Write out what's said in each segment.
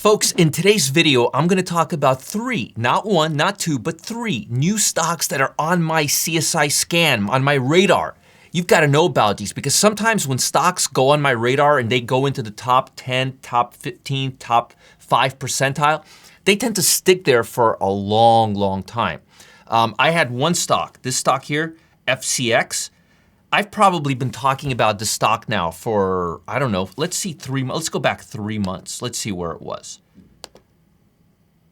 Folks, in today's video, I'm going to talk about three, not one, not two, but three new stocks that are on my CSI scan, on my radar. You've got to know about these because sometimes when stocks go on my radar and they go into the top 10, top 15, top 5 percentile, they tend to stick there for a long, long time. I had one stock, this stock here, FCX. I've probably been talking about this stock now for, I don't know, let's see, let's go back 3 months. Let's see where it was.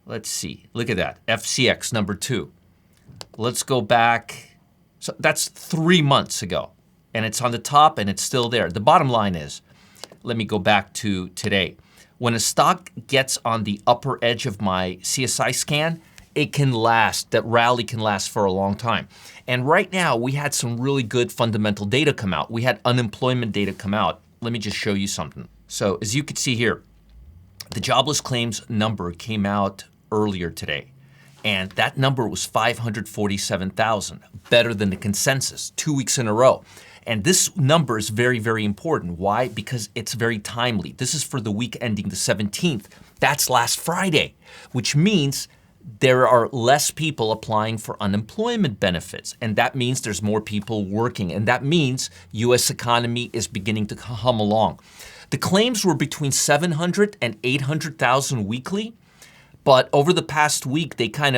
Let's see, look at that, FCX number 2. Let's go back, so that's 3 months ago. And it's on the top and it's still there. The bottom line is, let me go back to today. When a stock gets on the upper edge of my CSI scan, it can last, that rally can last for a long time. And right now, we had some really good fundamental data come out. We had unemployment data come out. Let me just show you something. So as you can see here, the jobless claims number came out earlier today. And that number was 547,000, better than the consensus, 2 weeks in a row. And this number is very, very important. Why? Because it's very timely. This is for the week ending the 17th. That's last Friday, which means there are less people applying for unemployment benefits. And that means there's more people working. And that means U.S. economy is beginning to hum along. The claims were between 700 and 800,000 weekly. But over the past week,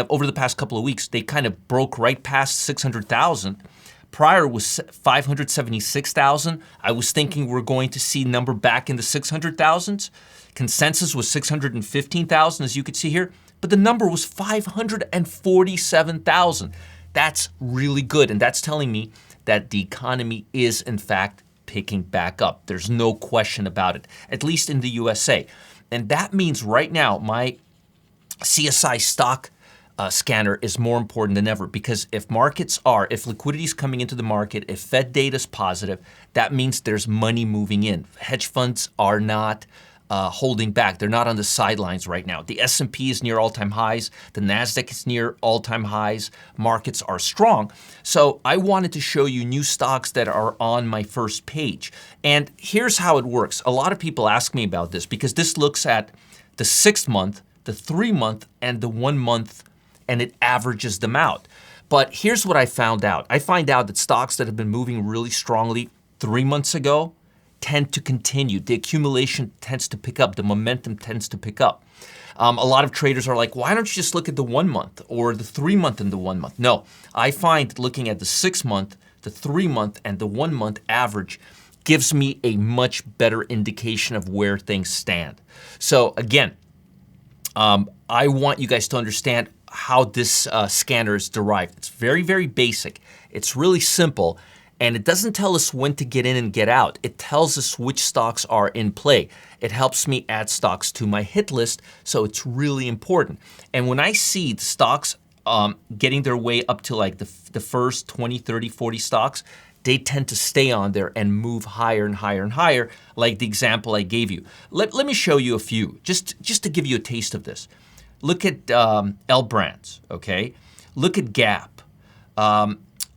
over the past couple of weeks, they kind of broke right past 600,000. Prior was 576,000. I was thinking we're going to see number back in the 600,000s. Consensus was 615,000, as you could see here. But the number was 547,000. That's really good. And that's telling me that the economy is, in fact, picking back up. There's no question about it, at least in the USA. And that means right now, my CSI stock scanner is more important than ever because if liquidity is coming into the market, if Fed data is positive, that means there's money moving in. Hedge funds are not holding back. They're not on the sidelines right now. The S&P is near all-time highs. The NASDAQ is near all-time highs. Markets are strong. So I wanted to show you new stocks that are on my first page. And here's how it works. A lot of people ask me about this because this looks at the 6 month, the 3 month, and the 1 month, and it averages them out. But here's what I found out. I find out that stocks that have been moving really strongly 3 months ago tend to continue. The accumulation tends to pick up. The momentum tends to pick up. A lot of traders are like, why don't you just look at the 1 month or the 3 month and the 1 month? No, I find looking at the 6 month, the 3 month, and the 1 month average gives me a much better indication of where things stand. So again, I want you guys to understand how this scanner is derived. It's very, very basic. It's really simple. And it doesn't tell us when to get in and get out. It tells us which stocks are in play. It helps me add stocks to my hit list, so it's really important. And when I see the stocks getting their way up to like the first 20, 30, 40 stocks, they tend to stay on there and move higher and higher and higher, like the example I gave you. Let me show you a few, just to give you a taste of this. Look at L Brands, okay? Look at Gap.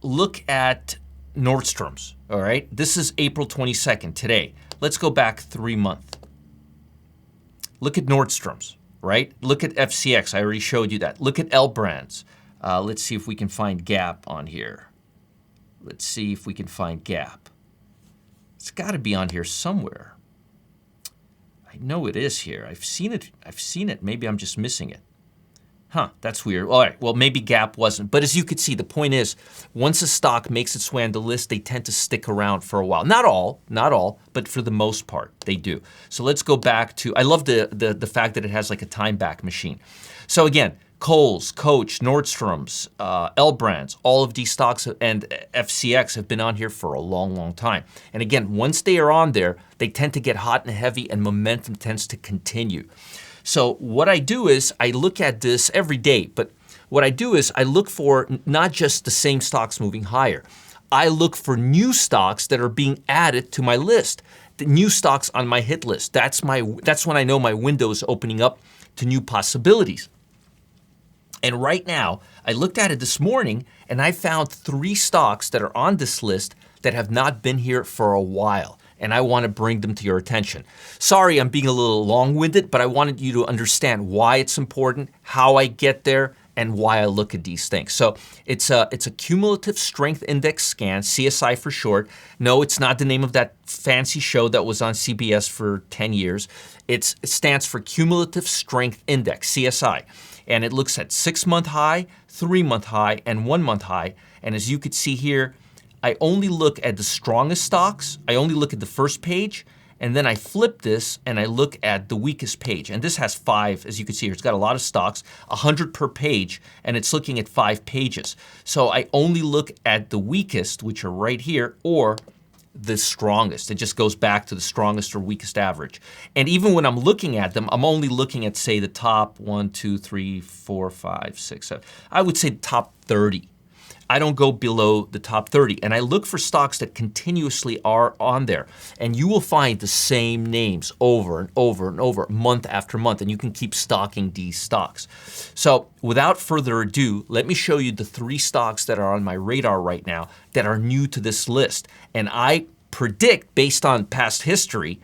Look at Nordstrom's, all right? This is April 22nd, today. Let's go back 3 months. Look at Nordstrom's, right? Look at FCX, I already showed you that. Look at L Brands. Let's see if we can find Gap on here. Let's see if we can find Gap. It's got to be on here somewhere. I know it is here. I've seen it. Maybe I'm just missing it. Huh, that's weird. All right, well, maybe Gap wasn't. But as you could see, the point is, once a stock makes its way on the list, they tend to stick around for a while. Not all, but for the most part, they do. So let's go back to, I love the fact that it has like a time back machine. So again, Kohl's, Coach, Nordstrom's, L Brands, all of these stocks and FCX have been on here for a long, long time. And again, once they are on there, they tend to get hot and heavy and momentum tends to continue. So what I do is I look at this every day, but what I do is I look for not just the same stocks moving higher. I look for new stocks that are being added to my list, the new stocks on my hit list. That's when I know my window is opening up to new possibilities. And right now, I looked at it this morning and I found 3 stocks that are on this list that have not been here for a while. and I want to bring them to your attention. Sorry, I'm being a little long-winded, but I wanted you to understand why it's important, how I get there, and why I look at these things. So it's a cumulative strength index scan, CSI for short. No, it's not the name of that fancy show that was on CBS for 10 years. It stands for cumulative strength index, CSI. And it looks at 6-month high, 3-month high, and 1-month high. And as you could see here, I only look at the strongest stocks. I only look at the first page. And then I flip this and I look at the weakest page. And this has 5, as you can see here. It's got a lot of stocks, 100 per page, and it's looking at 5 pages. So I only look at the weakest, which are right here, or the strongest. It just goes back to the strongest or weakest average. And even when I'm looking at them, I'm only looking at, say, the top 1, 2, 3, 4, 5, 6, 7. I would say the top 30. I don't go below the top 30. And I look for stocks that continuously are on there. And you will find the same names over and over and over, month after month. And you can keep stocking these stocks. So without further ado, let me show you the 3 stocks that are on my radar right now that are new to this list. And I predict, based on past history,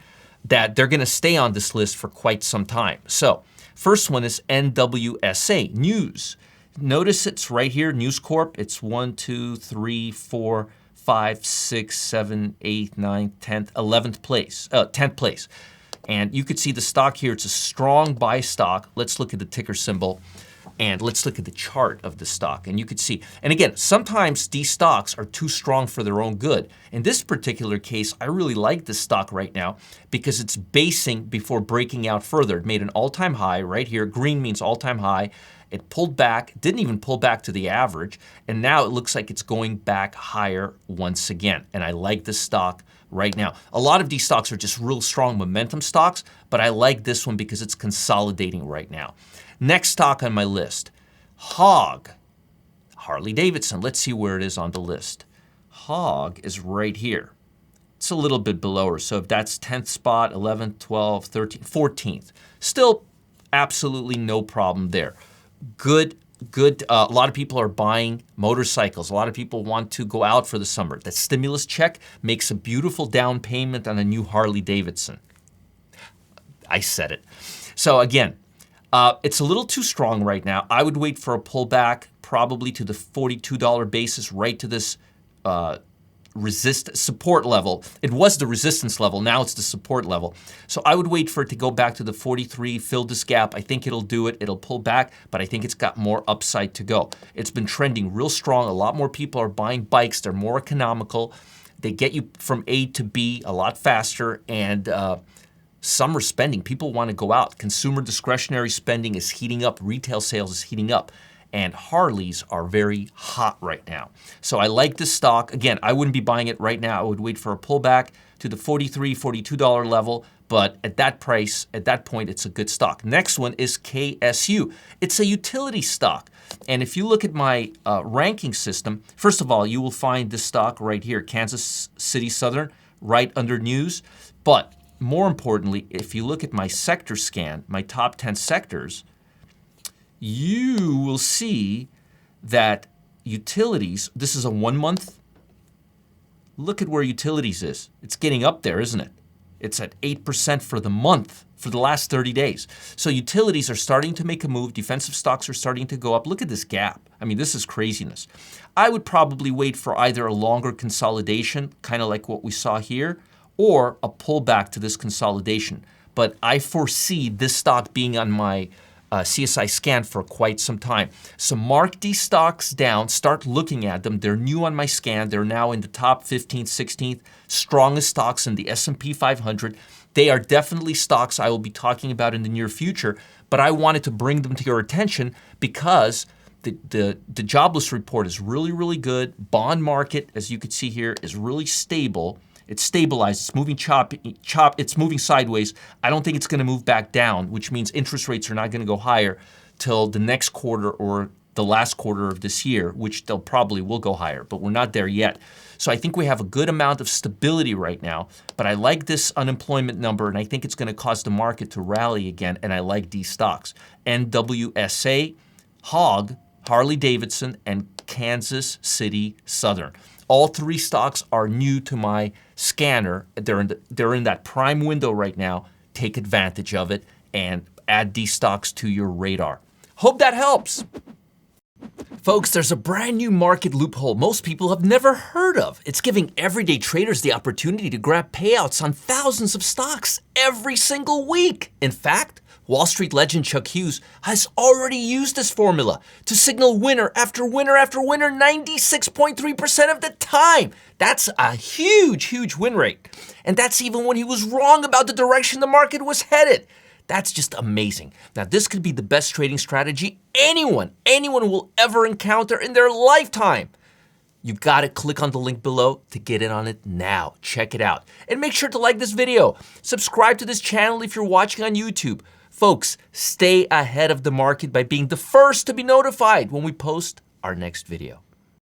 that they're going to stay on this list for quite some time. So first one is NWSA, News. Notice it's right here, News Corp. It's 1, 2, 3, 4, 5, 6, 7, 8, 9, 10th, 11th place, 10th place. And you could see the stock here. It's a strong buy stock. Let's look at the ticker symbol and let's look at the chart of the stock. And you could see, and again, sometimes these stocks are too strong for their own good. In this particular case, I really like this stock right now because it's basing before breaking out further. It made an all-time high right here. Green means all-time high. It pulled back, didn't even pull back to the average, and now it looks like it's going back higher once again. And I like this stock right now. A lot of these stocks are just real strong momentum stocks, but I like this one because it's consolidating right now. Next stock on my list, HOG, Harley Davidson. Let's see where it is on the list. HOG is right here. It's a little bit below her. So if that's 10th spot, 11th, 12th, 13th, 14th, still absolutely no problem there. Good. A lot of people are buying motorcycles. A lot of people want to go out for the summer. That stimulus check makes a beautiful down payment on a new Harley Davidson. I said it. So again, it's a little too strong right now. I would wait for a pullback probably to the $42 basis, right to this support level. It was the resistance level. Now it's the support level. So I would wait for it to go back to the 43, fill this gap. I think it'll do it. It'll pull back, but I think it's got more upside to go. It's been trending real strong. A lot more people are buying bikes. They're more economical. They get you from A to B a lot faster, and summer spending, people want to go out. Consumer discretionary spending is heating up. Retail sales is heating up. And Harleys are very hot right now. So I like this stock. Again, I wouldn't be buying it right now. I would wait for a pullback to the $43, $42 level. But at that price, at that point, it's a good stock. Next one is KSU. It's a utility stock. And if you look at my ranking system, first of all, you will find this stock right here, Kansas City Southern, right under news. But more importantly, if you look at my sector scan, my top 10 sectors, you will see that utilities, this is a 1 month. Look at where utilities is. It's getting up there, isn't it? It's at 8% for the month, for the last 30 days. So utilities are starting to make a move. Defensive stocks are starting to go up. Look at this gap. I mean, this is craziness. I would probably wait for either a longer consolidation, kind of like what we saw here, or a pullback to this consolidation. But I foresee this stock being on my CSI scan for quite some time. So mark these stocks down, start looking at them. They're new on my scan. They're now in the top 15th, 16th strongest stocks in the S&P 500. They are definitely stocks I will be talking about in the near future, but I wanted to bring them to your attention because the jobless report is really, really good. Bond market, as you can see here, is really stable. It's stabilized. It's moving it's moving sideways. I don't think it's going to move back down, which means interest rates are not going to go higher till the next quarter or the last quarter of this year, which they'll probably will go higher, but we're not there yet. So I think we have a good amount of stability right now, but I like this unemployment number, and I think it's going to cause the market to rally again, and I like these stocks. NWSA, HOG, Harley Davidson, and Kansas City Southern. All 3 stocks are new to my scanner. They're in that prime window right now. Take advantage of it and add these stocks to your radar. Hope that helps. Folks, there's a brand new market loophole most people have never heard of. It's giving everyday traders the opportunity to grab payouts on thousands of stocks every single week. In fact, Wall Street legend Chuck Hughes has already used this formula to signal winner after winner after winner 96.3% of the time. That's a huge win rate. And that's even when he was wrong about the direction the market was headed. That's just amazing. Now, this could be the best trading strategy anyone will ever encounter in their lifetime. You've got to click on the link below to get in on it now. Check it out. And make sure to like this video. Subscribe to this channel if you're watching on YouTube. Folks, stay ahead of the market by being the first to be notified when we post our next video.